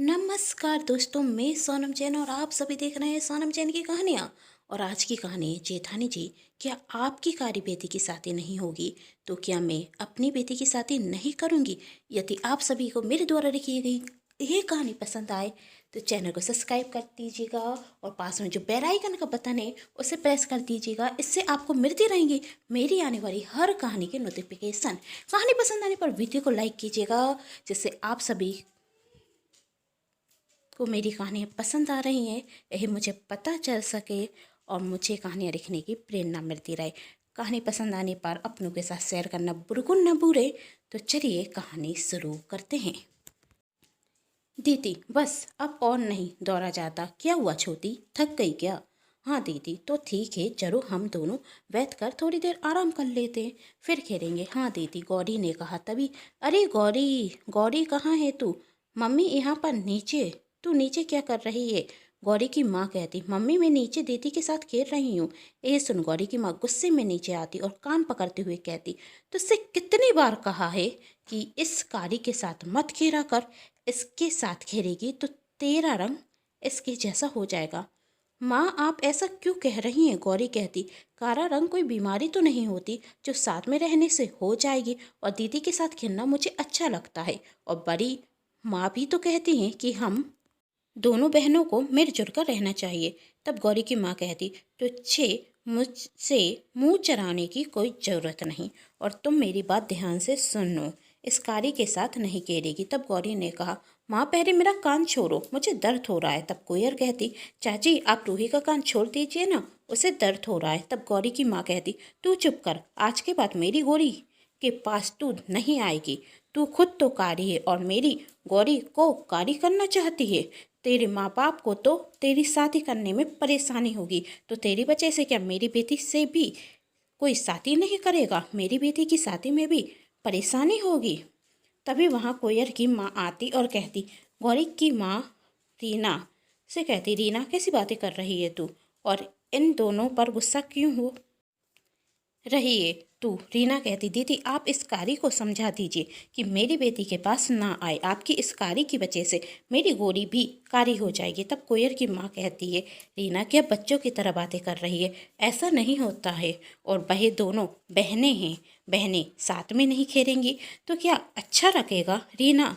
नमस्कार दोस्तों, मैं सोनम जैन और आप सभी देख रहे हैं सोनम जैन की कहानियाँ। और आज की कहानी है जेठानी जी। क्या आपकी कारी बेटी की शादी नहीं होगी तो क्या मैं अपनी बेटी की शादी नहीं करूँगी। यदि आप सभी को मेरे द्वारा लिखी गई ये कहानी पसंद आए तो चैनल को सब्सक्राइब कर दीजिएगा और पास में जो बेल आइकन का बटन है उसे प्रेस कर दीजिएगा। इससे आपको मिलती रहेंगी मेरी आने वाली हर कहानी के नोटिफिकेशन। कहानी पसंद आने पर वीडियो को लाइक कीजिएगा, जिससे आप सभी को मेरी कहानियाँ पसंद आ रही हैं यही मुझे पता चल सके और मुझे कहानियाँ लिखने की प्रेरणा मिलती रहे। कहानी पसंद आने पर अपनों के साथ शेयर करना बिल्कुल न भूले। तो चलिए कहानी शुरू करते हैं। दीदी बस अब और नहीं दौड़ा जाता। क्या हुआ छोटी, थक गई क्या? हाँ दीदी तो ठीक है, चलो हम दोनों बैठ कर थोड़ी देर आराम कर लेते हैं, फिर खेलेंगे। हाँ दीदी, गौरी ने कहा तभी। अरे गौरी, गौरी कहाँ है तू? मम्मी यहाँ पर नीचे। तू नीचे क्या कर रही है? गौरी की माँ कहती। मम्मी मैं नीचे दीदी के साथ खेल रही हूँ। ये सुन गौरी की माँ गुस्से में नीचे आती और कान पकड़ते हुए कहती, तुझसे कितनी बार कहा है कि इस कारी के साथ मत खेला कर। इसके साथ खेलेगी तो तेरा रंग इसके जैसा हो जाएगा। माँ आप ऐसा क्यों कह रही हैं? गौरी कहती, काला रंग कोई बीमारी तो नहीं होती जो साथ में रहने से हो जाएगी, और दीदी के साथ खेलना मुझे अच्छा लगता है। और बड़ी माँ भी तो कहती हैं कि हम दोनों बहनों को मिलजुल कर रहना चाहिए। तब गौरी की माँ कहती, तुझे मुझसे मुंह चराने की कोई ज़रूरत नहीं, और तुम मेरी बात ध्यान से सुनो, इस कारी के साथ नहीं खेलेगी। तब गौरी ने कहा, माँ पहले मेरा कान छोड़ो, मुझे दर्द हो रहा है। तब कोयर कहती, चाची आप रूही का कान छोड़ दीजिए ना, उसे दर्द हो रहा है। तब गौरी की माँ कहती, तू चुप कर, आज के बाद मेरी गौरी के पास तू नहीं आएगी। तू खुद तो कारी है और मेरी गौरी को कारी करना चाहती है। तेरे माँ बाप को तो तेरी शादी करने में परेशानी होगी, तो तेरी वजह से क्या मेरी बेटी से भी कोई शादी नहीं करेगा? मेरी बेटी की शादी में भी परेशानी होगी। तभी वहाँ कोयर की माँ आती और कहती, गौरी की माँ रीना से कहती, रीना कैसी बातें कर रही है तू, और इन दोनों पर गुस्सा क्यों हो रही है तू? रीना कहती, दीदी आप इस कारी को समझा दीजिए कि मेरी बेटी के पास ना आए। आपकी इस कारी की वजह से मेरी गोरी भी कारी हो जाएगी। तब कोयर की माँ कहती है, रीना क्या बच्चों की तरह बातें कर रही है? ऐसा नहीं होता है। और वह दोनों बहनें हैं, बहनें साथ में नहीं खेलेंगी तो क्या अच्छा लगेगा? रीना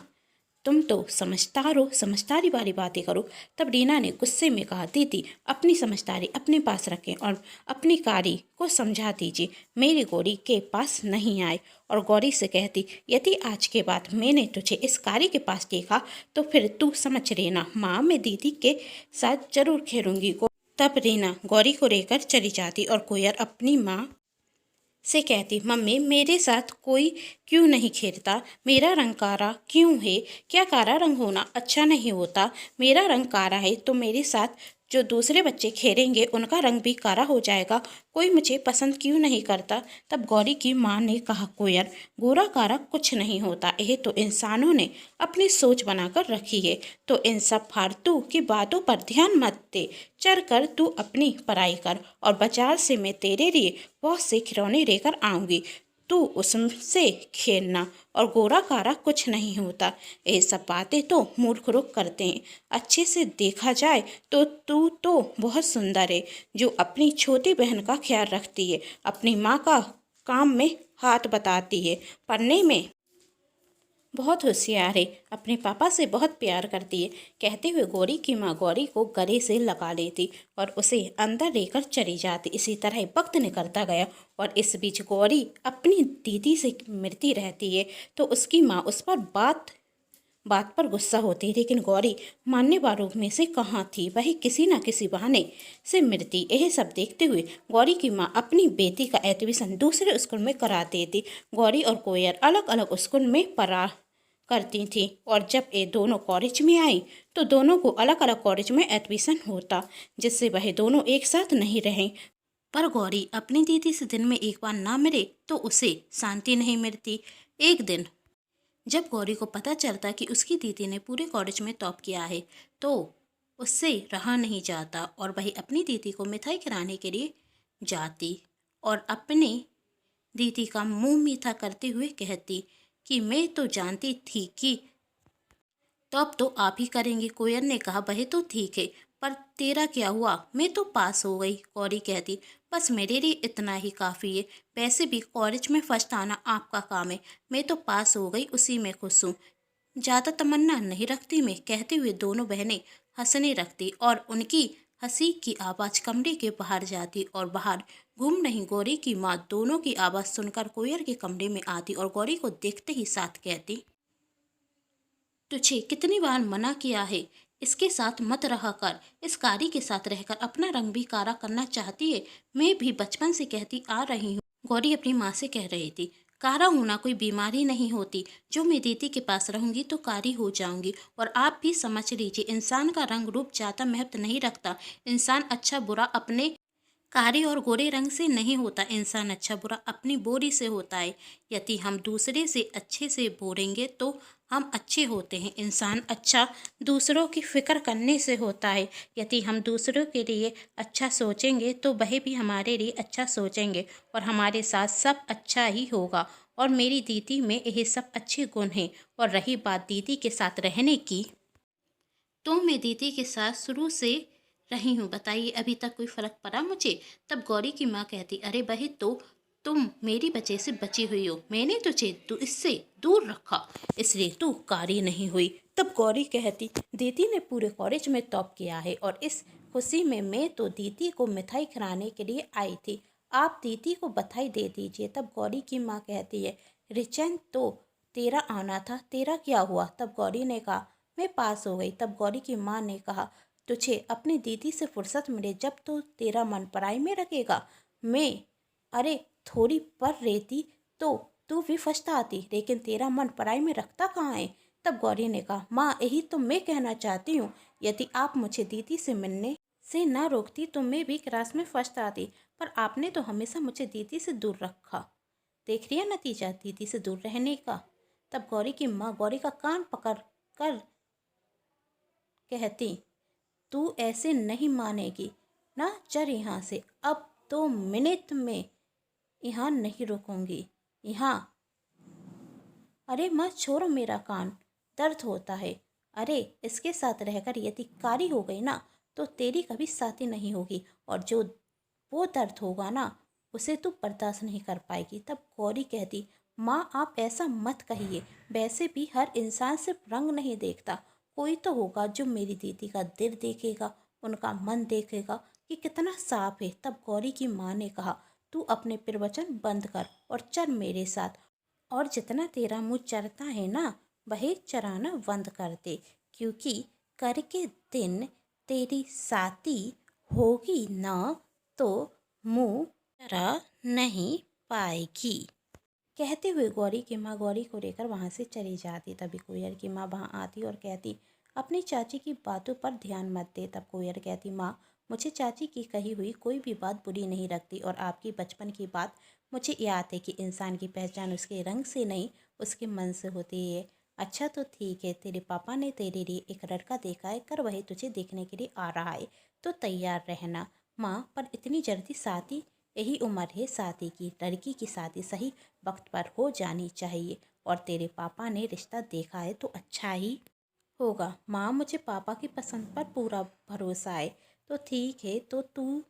तुम तो समझदार हो, समझदारी वाली बातें करो। तब रीना ने गुस्से में कहा, दीदी अपनी समझदारी अपने पास रखें और अपनी कारी को समझा दीजिए, मेरी गौरी के पास नहीं आए। और गौरी से कहती, यदि आज के बाद मैंने तुझे इस कारी के पास देखा तो फिर तू समझ लेना, माँ मैं दीदी के साथ जरूर खेलूंगी। तब रीना गौरी को लेकर चली जाती और कोयर अपनी माँ से कहती, मम्मी मेरे साथ कोई क्यों नहीं खेलता? मेरा रंग काला क्यों है? क्या काला रंग होना अच्छा नहीं होता? मेरा रंग काला है तो मेरे साथ जो दूसरे बच्चे खेलेंगे उनका रंग भी काला हो जाएगा। कोई मुझे पसंद क्यों नहीं करता? तब गौरी की माँ ने कहा, कोयर गोरा काला कुछ नहीं होता, यह तो इंसानों ने अपनी सोच बनाकर रखी है। तो इन सब फालतू की बातों पर ध्यान मत दे, चल कर तू अपनी पढ़ाई कर और बाजार से मैं तेरे लिए बहुत से खिलौने लेकर आऊँगी, तू उससे खेलना। और गोरा कारा कुछ नहीं होता, ये सब बातें तो मूर्ख लोग करते हैं। अच्छे से देखा जाए तो तू तो बहुत सुंदर है, जो अपनी छोटी बहन का ख्याल रखती है, अपनी माँ का काम में हाथ बताती है, पढ़ने में बहुत होशियार है, अपने पापा से बहुत प्यार करती है। कहते हुए गौरी की माँ गौरी को गले से लगा लेती और उसे अंदर लेकर चली जाती। इसी तरह वक्त निकलता गया और इस बीच गौरी अपनी दीदी से मिलती रहती है तो उसकी माँ उस पर बात बात पर गुस्सा होती, लेकिन गौरी मानने वालों में से कहाँ थी, वही किसी न किसी बहाने से मिलती। यह सब देखते हुए गौरी की माँ अपनी बेटी का एडमिशन दूसरे स्कूल में करा देती। गौरी और कोयर अलग अलग स्कूल में पढ़ा करती थी और जब ये दोनों कॉलेज में आई तो दोनों को अलग अलग कॉलेज में एडमिशन होता, जिससे वह दोनों एक साथ नहीं रहें। पर गौरी अपनी दीदी से दिन में एक बार ना मिले तो उसे शांति नहीं मिलती। एक दिन जब गौरी को पता चलता कि उसकी दीदी ने पूरे कॉलेज में टॉप किया है तो उससे रहा नहीं जाता और वही अपनी दीदी को मिठाई खिलाने के लिए जाती और अपने दीदी का मुंह मीठा करते हुए कहती कि मैं तो जानती थी कि तो अब तो आप ही करेंगी। कोयल ने कहा, वही तो ठीक है, पर तेरा क्या हुआ? मैं तो पास हो गई। गौरी कहती, बस मेरे लिए इतना ही काफ़ी है। वैसे भी कॉलेज में फर्स्ट आना आपका काम है। मैं तो पास हो गई, उसी में खुश हूँ। ज़्यादा तमन्ना नहीं रखती मैं, कहते हुए दोनों बहनें हंसने लगती और उनकी हंसी की आवाज़ कमरे के बाहर जाती और बाहर घूम रही गौरी की माँ दोनों की आवाज़ सुनकर कोयल के कमरे में आती और गौरी को देखते ही साथ कहती, तुझे कितनी बार मना किया है, इसके साथ मत रहा कर। इस कारी के साथ रहकर अपना रंग भी काला करना चाहती है। मैं भी बचपन से कहती आ रही हूँ। गौरी अपनी माँ से कह रही थी, कारा होना कोई बीमारी नहीं होती। जो मैं दीदी के पास रहूंगी तो कारी हो जाऊंगी। और आप भी समझ लीजिए, इंसान का रंग रूप ज़्यादा महत्व नहीं रखता। इंसान अच्छा बुरा अपने काले और गोरे रंग से नहीं होता। इंसान अच्छा बुरा अपनी बोली से होता है। यदि हम दूसरे से अच्छे से बोलेंगे तो हम अच्छे होते हैं। इंसान अच्छा दूसरों की फिक्र करने से होता है। यदि हम दूसरों के लिए अच्छा सोचेंगे तो वह भी हमारे लिए अच्छा सोचेंगे और हमारे साथ सब अच्छा ही होगा। और मेरी दीदी में यही सब अच्छे गुण हैं। और रही बात दीदी के साथ रहने की, तो मैं दीदी के साथ शुरू से रही हूँ। बताइए, अभी तक कोई फर्क पड़ा मुझे? तब गौरी की माँ कहती, अरे बहन, तो तुम मेरी वजह से बची हुई हो। मैंने तुझे इससे दूर रखा, इसलिए तू कारी नहीं हुई। तब गौरी कहती, दीदी ने पूरे कॉलेज में टॉप किया है और इस खुशी में मैं तो दीदी को मिठाई खिलाने के लिए आई थी। आप दीदी को बधाई दे दीजिए। तब गौरी की माँ कहती है, रिचन, तो तेरा आना था, तेरा क्या हुआ? तब गौरी ने कहा, मैं पास हो गई। तब गौरी की माँ ने कहा, तुझे अपनी दीदी से फुर्सत मिले जब तो तेरा मन पढ़ाई में रखेगा। मैं अरे थोड़ी पढ़ रहती तो तू भी फर्स्ट आती, लेकिन तेरा मन पढ़ाई में रखता कहाँ है? तब गौरी ने कहा, माँ, यही तो मैं कहना चाहती हूँ। यदि आप मुझे दीदी से मिलने से ना रोकती तो मैं भी क्लास में फर्स्ट आती, पर आपने तो हमेशा मुझे दीदी से दूर रखा। देख रही है नतीजा दीदी से दूर रहने का। तब गौरी की माँ गौरी का कान पकड़ कर कहती, तू ऐसे नहीं मानेगी ना, चल यहाँ से। अब तो मिनट में यहाँ नहीं रुकूंगी। यहाँ अरे मत छोड़ो मेरा कान, दर्द होता है। अरे इसके साथ रहकर यदि कारी हो गई ना तो तेरी कभी साथी नहीं होगी और जो वो दर्द होगा ना उसे तू बर्दाश्त नहीं कर पाएगी। तब गौरी कहती, माँ आप ऐसा मत कहिए। वैसे भी हर इंसान सिर्फ रंग नहीं देखता, कोई तो होगा जो मेरी दीदी का दिल देखेगा, उनका मन देखेगा कि कितना साफ है। तब गौरी की माँ ने कहा, तू अपने प्रवचन बंद कर और चल मेरे साथ। और जितना तेरा मुँह चरता है ना वही चराना बंद कर दे, क्योंकि कर के दिन तेरी साथी होगी ना तो मुँह चरा नहीं पाएगी। कहते हुए गौरी की माँ गौरी को लेकर वहाँ से चली जाती। तभी कोयल की माँ वहाँ आती और कहती, अपनी चाची की बातों पर ध्यान मत दे। तब कोयल कहती, माँ, मुझे चाची की कही हुई कोई भी बात बुरी नहीं लगती और आपकी बचपन की बात मुझे याद है कि इंसान की पहचान उसके रंग से नहीं उसके मन से होती है। अच्छा तो ठीक है, तेरे पापा ने तेरे लिए एक लड़का देखा है, कर वही तुझे देखने के लिए आ रहा है, तो तैयार रहना। माँ, पर इतनी जल्दी शादी? यही उम्र है शादी की, लड़की की शादी सही वक्त पर हो जानी चाहिए और तेरे पापा ने रिश्ता देखा है तो अच्छा ही होगा। माँ, मुझे पापा की पसंद पर पूरा भरोसा है। तो ठीक है, तो तू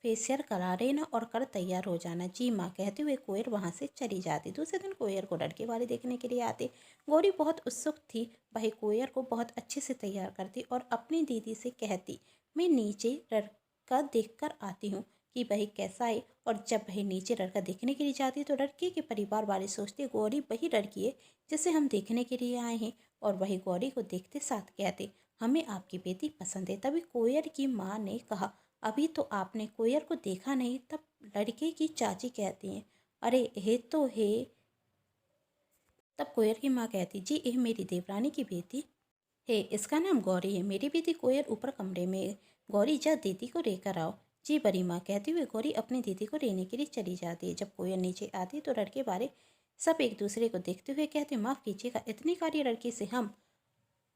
फेशियल करा लेना और कर तैयार हो जाना। जी माँ, कहते हुए कोयल वहाँ से चली जाती। दूसरे दिन कोयल को लड़के वाले देखने के लिए आते। गौरी बहुत उत्सुक थी, वह कोयल को बहुत अच्छे से तैयार करती और अपनी दीदी से कहती, मैं नीचे लड़का देख कर आती हूँ कि वह कैसा है। और जब वह नीचे लड़का देखने के लिए जाती तो लड़के के परिवार वाले सोचते, गौरी वही लड़की है जिसे हम देखने के लिए आए हैं। और वही गौरी को देखते साथ कहते, हमें आपकी बेटी पसंद है। तभी कोयल की माँ ने कहा, अभी तो आपने कोयल को देखा नहीं। तब लड़के की चाची कहती हैं, अरे ये तो है। तब कोयल की माँ कहती, जी यह मेरी देवरानी की बेटी है, इसका नाम गौरी है। मेरी बेटी कोयल ऊपर कमरे में है। गौरी, जा दीदी को लेकर आओ। जी बड़ी माँ, कहती हुए गौरी अपनी दीदी को लेने के लिए चली जाती है। जब कोयल नीचे आती तो लड़के वाले सब एक दूसरे को देखते हुए कहते, माफ़ कीजिएगा, इतनी कारी लड़की से हम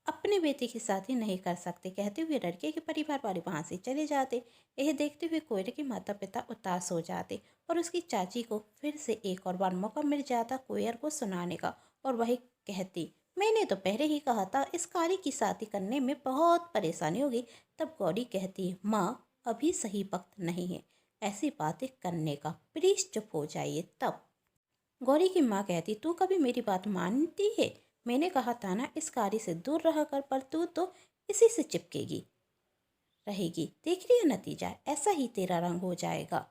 अपने बेटे की शादी नहीं कर सकते। कहते हुए लड़के के परिवार वाले वहाँ से चले जाते। यह देखते हुए कोयल के माता पिता उदास हो जाते और उसकी चाची को फिर से एक और बार मौका मिल जाता कोयल को सुनाने का। और वह कहती, मैंने तो पहले ही कहा था इस कार्य की शादी करने में बहुत परेशानी होगी। तब गौरी कहती है, माँ अभी सही वक्त नहीं है ऐसी बातें करने का, प्लीज चुप हो जाइए। तब गौरी की माँ कहती, तू कभी मेरी बात मानती है? मैंने कहा था ना इस कार्य से दूर रह कर, पर तू तो इसी से चिपकेगी रहेगी। देख रही है नतीजा, ऐसा ही तेरा रंग हो जाएगा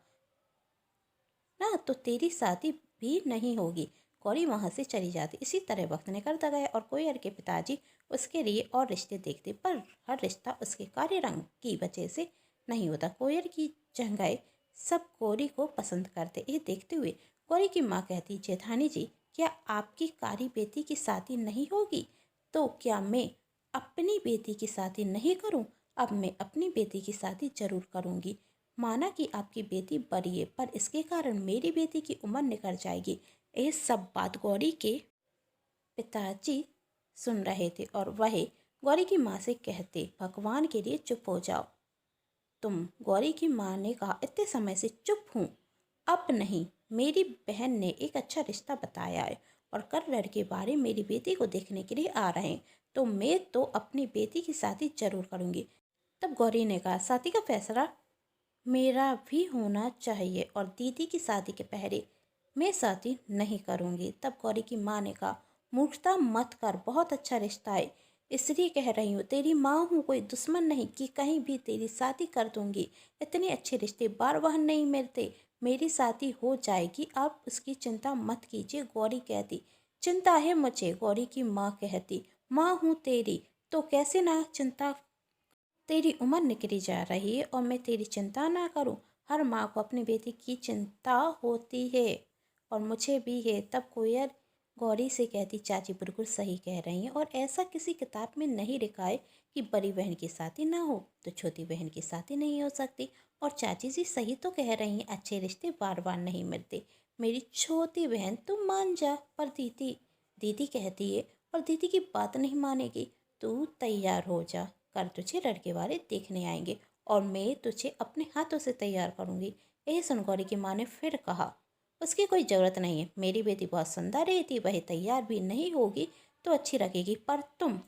ना, तो तेरी शादी भी नहीं होगी। गौरी वहां से चली जाती। इसी तरह वक्त निकलता गया और कोयर के पिताजी उसके लिए और रिश्ते देखते, पर हर रिश्ता उसके कार्य रंग की वजह से नहीं होता। कोयर की जगह सब गौरी को पसंद करते। ये देखते हुए गौरी की माँ कहती, जेठानी जी क्या आपकी कारी बेटी की शादी नहीं होगी? तो क्या मैं अपनी बेटी की शादी नहीं करूं? अब मैं अपनी बेटी की शादी जरूर करूंगी। माना कि आपकी बेटी बड़ी है, पर इसके कारण मेरी बेटी की उम्र निकल जाएगी। ये सब बात गौरी के पिताजी सुन रहे थे और वह गौरी की माँ से कहते, भगवान के लिए चुप हो जाओ तुम। गौरी की माँ ने कहा, इतने समय से चुप हूँ, अब नहीं। मेरी बहन ने एक अच्छा रिश्ता बताया है और कल लड़के बारे मेरी बेटी को देखने के लिए आ रहे हैं, तो मैं तो अपनी बेटी की शादी जरूर करूँगी। तब गौरी ने कहा, शादी का फैसला मेरा भी होना चाहिए और दीदी की शादी के पहले मैं शादी नहीं करूँगी। तब गौरी की माँ ने कहा, मूर्खता मत कर, बहुत अच्छा रिश्ता है इसलिए कह रही हूँ। तेरी माँ हूँ, कोई दुश्मन नहीं कि कहीं भी तेरी शादी कर दूँगी। इतने अच्छे रिश्ते बार बार नहीं मिलते। मेरी शादी हो जाएगी, आप उसकी चिंता मत कीजिए। गौरी कहती, चिंता है मुझे। गौरी की माँ कहती, माँ हूँ तेरी तो कैसे ना चिंता। तेरी उम्र निकली जा रही है और मैं तेरी चिंता ना करूं। हर माँ को अपनी बेटी की चिंता होती है और मुझे भी है। तब कोयल गौरी से कहती, चाची बिल्कुल सही कह रही हैं और ऐसा किसी किताब में नहीं लिखा है कि बड़ी बहन की शादी ना हो तो छोटी बहन की शादी नहीं हो सकती। और चाची जी सही तो कह रही हैं, अच्छे रिश्ते बार बार नहीं मिलते। मेरी छोटी बहन तुम मान जा, पर दीदी दीदी कहती है और दीदी की बात नहीं मानेगी। तू तैयार हो जा, कल तुझे लड़के वाले देखने आएंगे और मैं तुझे अपने हाथों से तैयार करूंगी। यह सुन गौरी की माँ ने फिर कहा, उसकी कोई ज़रूरत नहीं है। मेरी बेटी बहुत सुंदर रहती, वह तैयार भी नहीं होगी तो अच्छी लगेगी, पर तुम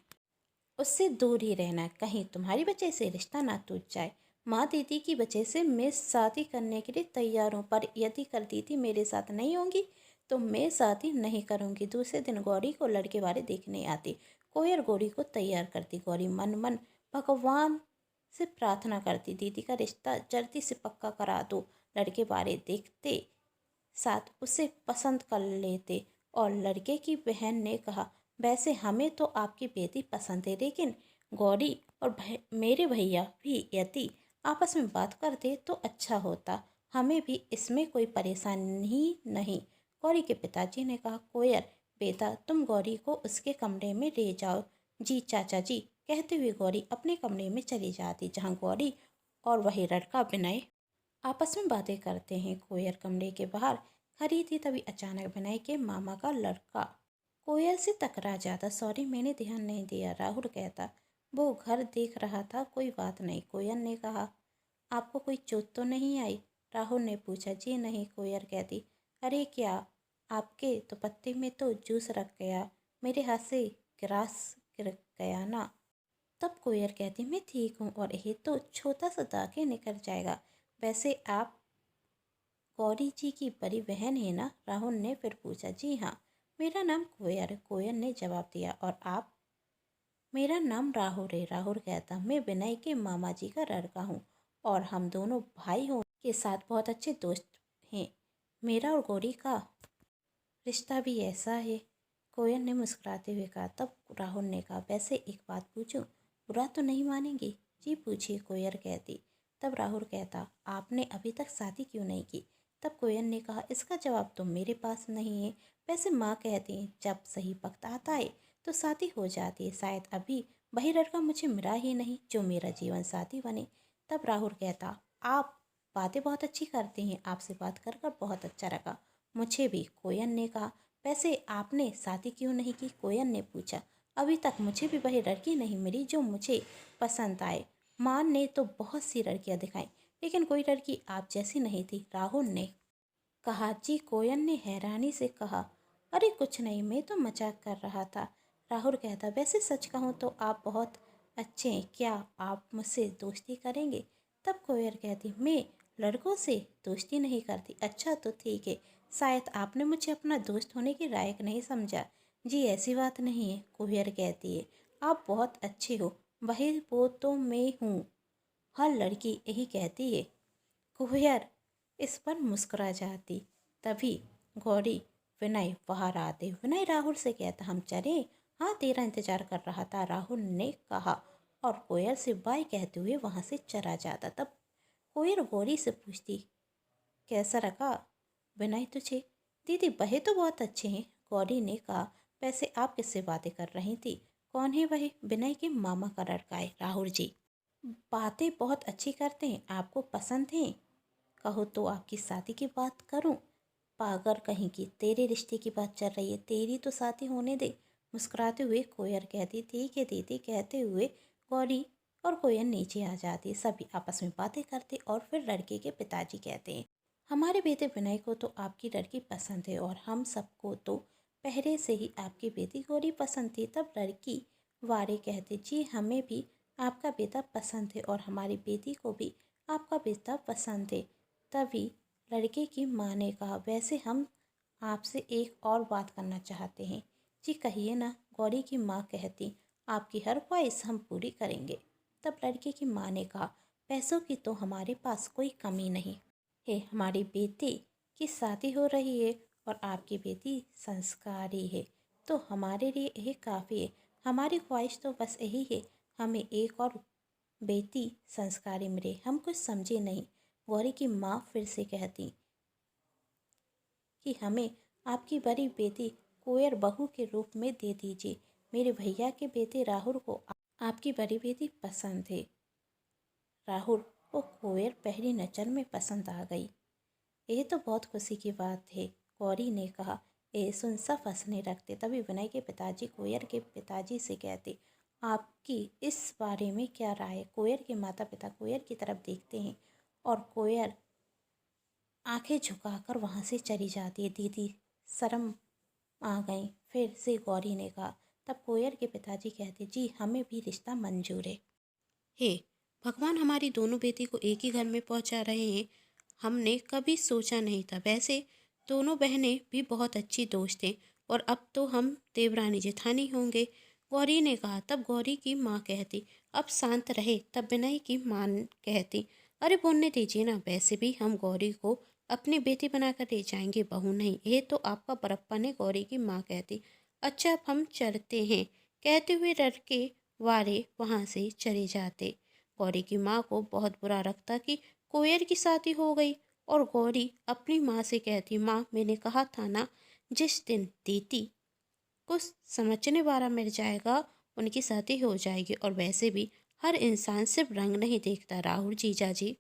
उससे दूर ही रहना, कहीं तुम्हारी वजह से रिश्ता ना टूट जाए। माँ दीदी की वजह से मैं शादी करने के लिए तैयार हूँ, पर यदि कल दीदी मेरे साथ नहीं होंगी तो मैं शादी नहीं करूँगी। दूसरे दिन गौरी को लड़के वाले देखने आती। कोयर गौरी को तैयार करती। गौरी मन मन भगवान से प्रार्थना करती, दीदी का रिश्ता जल्दी से पक्का करा दो। लड़के वाले देखते साथ उसे पसंद कर लेते। और लड़के की बहन ने कहा, वैसे हमें तो आपकी बेटी पसंद है, लेकिन गौरी और मेरे भैया भी यदि आपस में बात करते तो अच्छा होता। हमें भी इसमें कोई परेशानी नहीं। गौरी के पिताजी ने कहा, कोयल बेटा तुम गौरी को उसके कमरे में ले जाओ। जी चाचा जी, कहते हुए गौरी अपने कमरे में चली जाती, जहाँ गौरी और वही लड़का विनय आपस में बातें करते हैं। कोयल कमरे के बाहर खड़ी थी, तभी अचानक विनय के मामा का लड़का कोयल से टकरा जाता। सॉरी मैंने ध्यान नहीं दिया, राहुल कहता। वो घर देख रहा था, कोई बात नहीं। कोयल ने कहा, आपको कोई चोट तो नहीं आई? राहुल ने पूछा। जी नहीं, कोयल कहती। अरे क्या, आपके तो पत्ते में तो जूस रख गया, मेरे हाथ से गिलास गिर गया ना। तब कोयल कहती, मैं ठीक हूँ और ये तो छोटा सा दाग ही निकल जाएगा। वैसे आप गौरी जी की बड़ी बहन है ना? राहुल ने फिर पूछा। जी हाँ, मेरा नाम कोयल है, कोयल ने जवाब दिया। और आप? मेरा नाम राहुल है, राहुल कहता। मैं विनय के मामा जी का लड़का हूँ और हम दोनों भाई होने के साथ बहुत अच्छे दोस्त हैं। मेरा और गौरी का रिश्ता भी ऐसा है, कोयल ने मुस्कुराते हुए कहा। तब राहुल ने कहा, वैसे एक बात पूछूं, बुरा तो नहीं मानेंगी? जी पूछिए, कोयल कहती। तब राहुल कहता, आपने अभी तक शादी क्यों नहीं की? तब कोयल ने कहा, इसका जवाब तो मेरे पास नहीं है। वैसे माँ कहती हैं जब सही वक्त आता है तो शादी हो जाती है। शायद अभी वही लड़का मुझे मिला ही नहीं जो मेरा जीवन साथी बने। तब राहुल कहता, आप बातें बहुत अच्छी करते हैं, आपसे बात कर कर बहुत अच्छा लगा। मुझे भी, कोयल ने कहा। वैसे आपने शादी क्यों नहीं की? कोयल ने पूछा। अभी तक मुझे भी वही लड़की नहीं मिली जो मुझे पसंद आए। माँ ने तो बहुत सी लड़कियां दिखाई, लेकिन कोई लड़की आप जैसी नहीं थी, राहुल ने कहा। जी, कोयल ने हैरानी से कहा। अरे कुछ नहीं, मैं तो मजाक कर रहा था। राहुल कहता, वैसे सच कहूँ तो आप बहुत अच्छे हैं, क्या आप मुझसे दोस्ती करेंगे? तब कोयल कहती, मैं लड़कों से दोस्ती नहीं करती। अच्छा तो ठीक है, शायद आपने मुझे अपना दोस्त होने के लायक नहीं समझा। जी ऐसी बात नहीं है, कोयल कहती है, आप बहुत अच्छे हो, वही वो तो मैं हूँ, हर लड़की यही कहती है। कुबेर इस पर मुस्कुरा जाती। तभी गौरी विनय बाहर आते। विनय राहुल से कहता, हम चले? हाँ, तेरा इंतजार कर रहा था, राहुल ने कहा और कोयल से बाय कहते हुए वहाँ से चला जाता। तब कोयल गौरी से पूछती, कैसा रखा विनय तुझे? दीदी वही तो बहुत अच्छे हैं, गौरी ने कहा। वैसे आप किससे बातें कर रही थी? कौन है वही? विनय के मामा का लड़का है, राहुल जी। बातें बहुत अच्छी करते हैं, आपको पसंद हैं? कहो तो आपकी शादी की बात करूं? पागल कहीं की, तेरे रिश्ते की बात चल रही है, तेरी तो शादी होने दे। मुस्कुराते हुए कोयल कहती, ठीक है दीदी, कहते हुए गौरी और कोयल नीचे आ जाती। सभी आपस में बातें करते और फिर लड़के के पिताजी कहते हैं, हमारे बेटे विनय को तो आपकी लड़की पसंद है और हम सबको तो पहले से ही आपकी बेटी गौरी पसंद थी। तब लड़की वारे कहते, जी हमें भी आपका बेटा पसंद है और हमारी बेटी को भी आपका बेटा पसंद है। तभी लड़के की माँ ने कहा, वैसे हम आपसे एक और बात करना चाहते हैं। जी कहिए ना, गौरी की माँ कहती, आपकी हर ख्वाहिश हम पूरी करेंगे। तब लड़के की माँ ने कहा, पैसों की तो हमारे पास कोई कमी नहीं है, हमारी बेटी की शादी हो रही है और आपकी बेटी संस्कारी है, तो हमारे लिए यही काफ़ी है। हमारी ख्वाहिश तो बस यही है, हमें एक और बेटी संस्कारी मिले। हम कुछ समझे नहीं। गौरी की माँ फिर से कहती कि हमें आपकी बड़ी बेटी कोयल बहू के रूप में दे दीजिए। मेरे भैया के बेटे राहुल को आपकी बड़ी बेटी पसंद है। राहुल को कोयल पहली नज़र में पसंद आ गई। यह तो बहुत खुशी की बात है, गौरी ने कहा। ये सुन सब हंसने लगते। तभी विनय के पिताजी कोयल के पिताजी से कहते, आपकी इस बारे में क्या राय है? कोयल के माता पिता कोयल की तरफ देखते हैं और कोयल आंखें झुकाकर वहाँ से चली जाती है। दीदी शर्म आ गई, फिर से गौरी ने कहा। तब कोयल के पिताजी कहते, जी हमें भी रिश्ता मंजूर है। हे भगवान, हमारी दोनों बेटी को एक ही घर में पहुंचा रहे हैं, हमने कभी सोचा नहीं था। वैसे दोनों बहनें भी बहुत अच्छी दोस्त हैं और अब तो हम देवरानी जेठानी होंगे, गौरी ने कहा। तब गौरी की माँ कहती, अब शांत रहे। तब विनय की माँ कहती, अरे बोलने दीजिए ना, वैसे भी हम गौरी को अपनी बेटी बनाकर ले जाएंगे, बहू नहीं। ये तो आपका बड़प्पन है, गौरी की माँ कहती। अच्छा अब हम चलते हैं, कहते हुए लड़के वारे वहाँ से चले जाते। गौरी की माँ को बहुत बुरा लगता कि कोयल की शादी हो गई और गौरी अपनी माँ से कहती, माँ मैंने कहा था ना, जिस दिन दीदी को समझने वाला मिल जाएगा उनकी शादी हो जाएगी। और वैसे भी हर इंसान सिर्फ रंग नहीं देखता, राहुल जीजा जी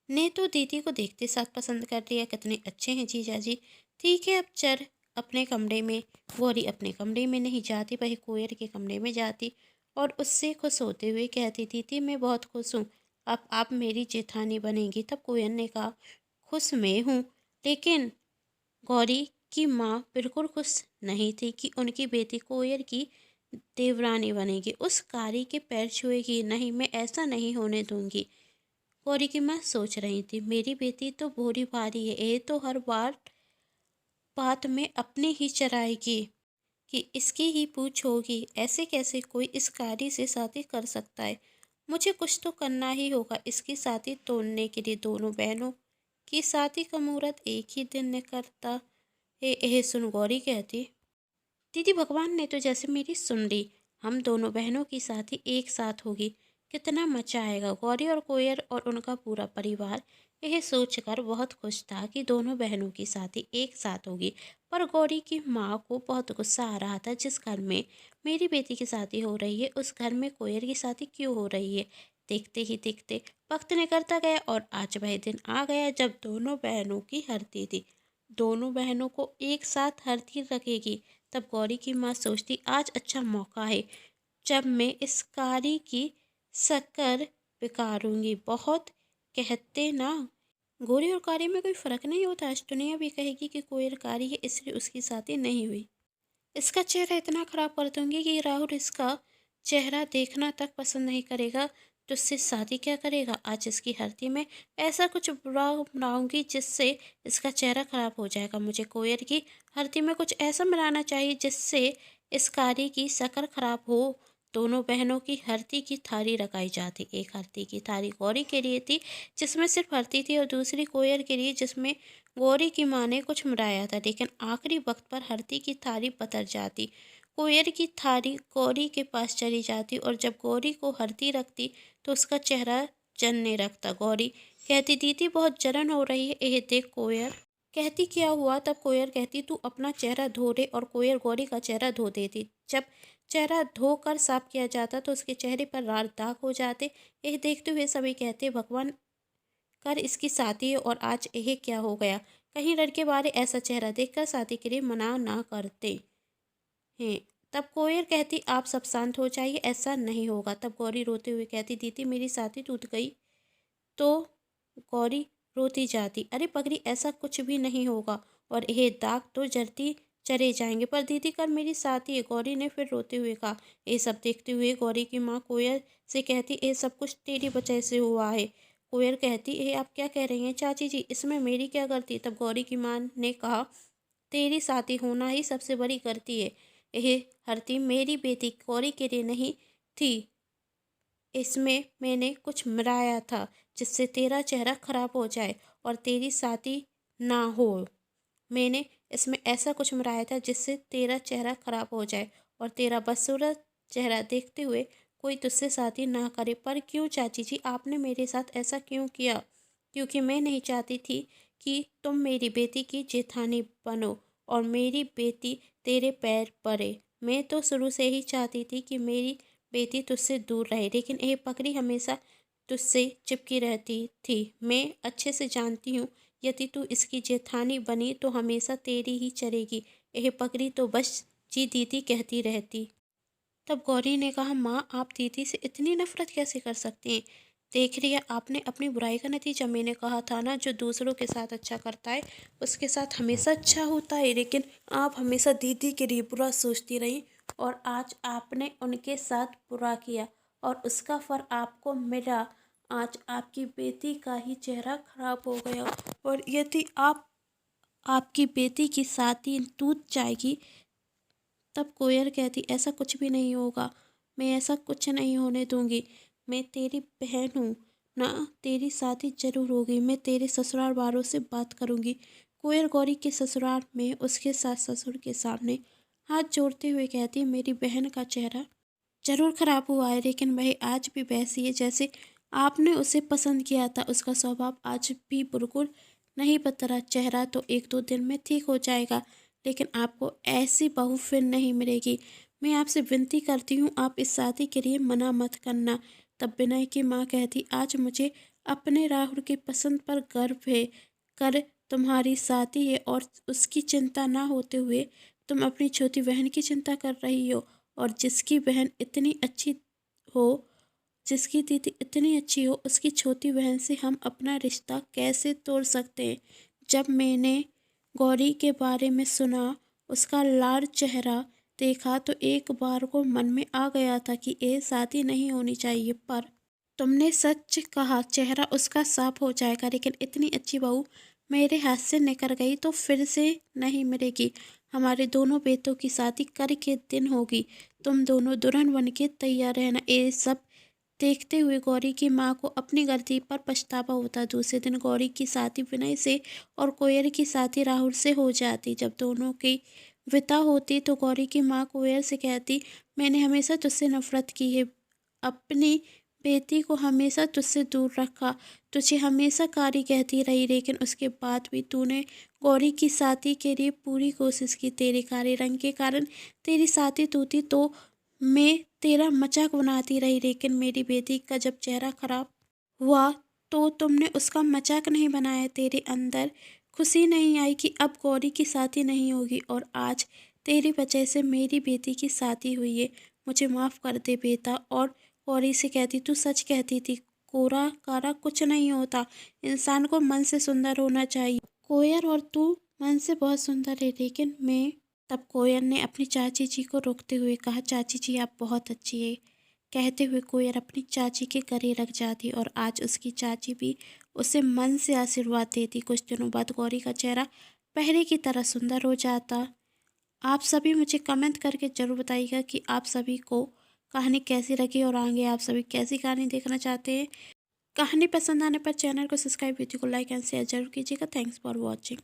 ने तो दीदी को देखते साथ पसंद कर लिया। कितने अच्छे हैं जीजा जी। ठीक है अब चल अपने कमरे में। गौरी अपने कमरे में नहीं जाती, वही कोयल के कमरे में जाती और उससे खुश होते हुए कहती, दीदी मैं बहुत खुश हूँ, अब आप मेरी जेठानी बनेंगी। तब कोयल ने कहा, खुश मैं हूँ, लेकिन गौरी की माँ बिल्कुल खुश नहीं थी कि उनकी बेटी कोयल की देवरानी बनेगी, उस कारी के पैर छुएगी। नहीं, मैं ऐसा नहीं होने दूंगी। गौरी की माँ सोच रही थी, मेरी बेटी तो भोली भारी है, ये तो हर बात में अपने ही चराएगी कि इसकी ही पूछ होगी। ऐसे कैसे कोई इस कारी से शादी कर सकता है? मुझे कुछ तो करना ही होगा इसकी शादी तोड़ने के लिए। दोनों बहनों की शादी का मुहूर्त एक ही दिन निकलता है। यह सुन गौरी कहती, दीदी भगवान ने तो जैसे मेरी सुन ली, हम दोनों बहनों की शादी एक साथ होगी, कितना मजा आएगा। गौरी और कोयल और उनका पूरा परिवार यह सोचकर बहुत खुश था कि दोनों बहनों की शादी एक साथ होगी। पर गौरी की माँ को बहुत गुस्सा आ रहा था, जिस घर में मेरी बेटी की शादी हो रही है उस घर में कोयल की शादी क्यों हो रही है। देखते ही देखते वक्त निकलता गया और आज वह दिन आ गया जब दोनों बहनों की हरती थी। दोनों बहनों को एक साथ हरती रखेगी। तब गौरी की माँ सोचती, आज अच्छा मौका है जब मैं इस कारी की शक्कर बिगाड़ूंगी। बहुत कहते ना, गोरी और कारी में कोई फर्क नहीं होता। आज दुनिया भी कहेगी कि कोयल कारी है इसलिए उसकी शादी नहीं हुई। इसका चेहरा इतना ख़राब कर दूँगी कि राहुल इसका चेहरा देखना तक पसंद नहीं करेगा। तुझसे शादी क्या करेगा? आज इसकी हरती में ऐसा कुछ बुरा बनाऊँगी जिससे इसका चेहरा ख़राब हो जाएगा। मुझे कोयर की हरती में कुछ ऐसा बनाना चाहिए जिससे इस कारी की शक्ल ख़राब हो। दोनों बहनों की हरती की थाली रखाई जाती। एक हरती की थाली गौरी के लिए थी जिसमें सिर्फ हरती थी, और दूसरी कोयर के लिए जिसमें गौरी की माँ ने कुछ मिलाया था। लेकिन आखिरी वक्त पर हरती की थाली बदल जाती। कोयर की थाली गौरी के पास चली जाती, और जब गौरी को हरती रखती तो उसका चेहरा जलने लगता। गौरी कहती, दीदी बहुत जलन हो रही है। यह देख कोयर कहती, क्या हुआ? तब कोयर कहती, तू अपना चेहरा धो दे। और कोयर गौरी का चेहरा धो देती। जब चेहरा धोकर साफ किया जाता तो उसके चेहरे पर लाल दाग हो जाते। यह देखते हुए सभी कहते, भगवान कर इसकी शादी है, और आज यह क्या हो गया? कहीं लड़के वाले ऐसा चेहरा देखकर शादी के लिए मना ना करते हैं। तब कोयल कहती, आप सब शांत हो जाइए, ऐसा नहीं होगा। तब गौरी रोते हुए कहती, दीदी मेरी शादी टूट गई तो? गौरी रोती जाती, अरे पगली ऐसा कुछ भी नहीं होगा, और यह दाग तो जलती चले जाएंगे। पर दीदी कल मेरी शादी है, गौरी ने फिर रोते हुए कहा। ये सब देखते हुए गौरी की माँ कोयल से कहती, ये सब कुछ तेरी वजह से हुआ है। कोयल कहती, ये आप क्या कह रही हैं चाची जी? इसमें मेरी क्या गलती? तब गौरी की माँ ने कहा, तेरी शादी होना ही सबसे बड़ी गलती है। यह हरती मेरी बेटी गौरी के लिए नहीं थी, इसमें मैंने कुछ मिलाया था जिससे तेरा चेहरा खराब हो जाए और तेरी शादी ना हो। मैंने इसमें ऐसा कुछ मिलाया था जिससे तेरा चेहरा खराब हो जाए और तेरा बदसूरत चेहरा देखते हुए कोई तुझसे शादी ना करे। पर क्यों चाची जी, आपने मेरे साथ ऐसा क्यों किया? क्योंकि मैं नहीं चाहती थी कि तुम मेरी बेटी की जेठानी बनो और मेरी बेटी तेरे पैर पड़े। मैं तो शुरू से ही चाहती थी कि मेरी बेटी तुझसे दूर रहे, लेकिन यह पगड़ी हमेशा तुझसे चिपकी रहती थी। मैं अच्छे से जानती हूँ, यदि तू इसकी जेठानी बनी तो हमेशा तेरी ही चलेगी। यह पगड़ी तो बस जी दीदी कहती रहती। तब गौरी ने कहा, माँ आप दीदी से इतनी नफरत कैसे कर सकती हैं? देख रही है आपने अपनी बुराई का नतीजा। मैंने कहा था ना, जो दूसरों के साथ अच्छा करता है उसके साथ हमेशा अच्छा होता है। लेकिन आप हमेशा दीदी के लिए बुरा सोचती रही, और आज आपने उनके साथ बुरा किया और उसका फल आपको मिला। आज आपकी बेटी का ही चेहरा खराब हो गया, और यदि आपकी बेटी की शादी टूट जाएगी। तब कोयल कहती, ऐसा कुछ भी नहीं होगा, मैं ऐसा कुछ नहीं होने दूंगी। मैं तेरी बहन हूँ ना, तेरी शादी जरूर होगी। मैं तेरे ससुराल वालों से बात करूंगी। कोयल गौरी के ससुराल में उसके सास ससुर के सामने हाथ जोड़ते हुए कहती, मेरी बहन का चेहरा जरूर खराब हुआ है, लेकिन वह आज भी वैसी है जैसे आपने उसे पसंद किया था। उसका स्वभाव आज भी बिल्कुल नहीं बदला। चेहरा तो एक दो दिन में ठीक हो जाएगा, लेकिन आपको ऐसी बहू फिर नहीं मिलेगी। मैं आपसे विनती करती हूँ, आप इस शादी के लिए मना मत करना। तब विनय की माँ कहती, आज मुझे अपने राहुल की पसंद पर गर्व है। कर तुम्हारी शादी है और उसकी चिंता ना होते हुए तुम अपनी छोटी बहन की चिंता कर रही हो। और जिसकी बहन इतनी अच्छी हो, जिसकी दीदी इतनी अच्छी हो, उसकी छोटी बहन से हम अपना रिश्ता कैसे तोड़ सकते हैं? जब मैंने गौरी के बारे में सुना, उसका लाल चेहरा देखा, तो एक बार को मन में आ गया था कि ये शादी नहीं होनी चाहिए। पर तुमने सच कहा, चेहरा उसका साफ हो जाएगा, लेकिन इतनी अच्छी बहू मेरे हाथ से निकल गई तो फिर से नहीं मिलेगी। हमारे दोनों बेटों की शादी कर के दिन होगी, तुम दोनों दुल्हन बन के तैयार रहना। ये सब देखते हुए गौरी की माँ को अपनी गलती पर पछतावा होता। दूसरे दिन गौरी की शादी विनय से और कोयल की शादी राहुल से हो जाती। जब दोनों की विदा होती तो गौरी की माँ कोयल से कहती, मैंने हमेशा तुझसे नफरत की है, अपनी बेटी को हमेशा तुझसे दूर रखा, तुझे हमेशा कारी कहती रही, लेकिन उसके बाद भी तूने गौरी की शादी के लिए पूरी कोशिश की। तेरे काले रंग के कारण तेरी शादी टूटी तो मैं तेरा मजाक बनाती रही, लेकिन मेरी बेटी का जब चेहरा खराब हुआ तो तुमने उसका मजाक नहीं बनाया। तेरे अंदर खुशी नहीं आई कि अब गौरी की शादी नहीं होगी, और आज तेरी वजह से मेरी बेटी की शादी हुई है। मुझे माफ़ कर दे बेटा। और गौरी से कहती, तू सच कहती थी, कोरा कारा कुछ नहीं होता, इंसान को मन से सुंदर होना चाहिए। कोयर और तू मन से बहुत सुंदर है, लेकिन मैं तब कोयल ने अपनी चाची जी को रोकते हुए कहा, चाची जी आप बहुत अच्छी है। कहते हुए कोयल अपनी चाची के गले लग जाती और आज उसकी चाची भी उसे मन से आशीर्वाद देती। कुछ दिनों बाद गौरी का चेहरा पहले की तरह सुंदर हो जाता। आप सभी मुझे कमेंट करके ज़रूर बताइएगा कि आप सभी को कहानी कैसी लगी और आगे आप सभी कैसी कहानी देखना चाहते हैं। कहानी पसंद आने पर चैनल को सब्सक्राइब, वीडियो को लाइक एंड शेयर जरूर कीजिएगा। Thanks for watching.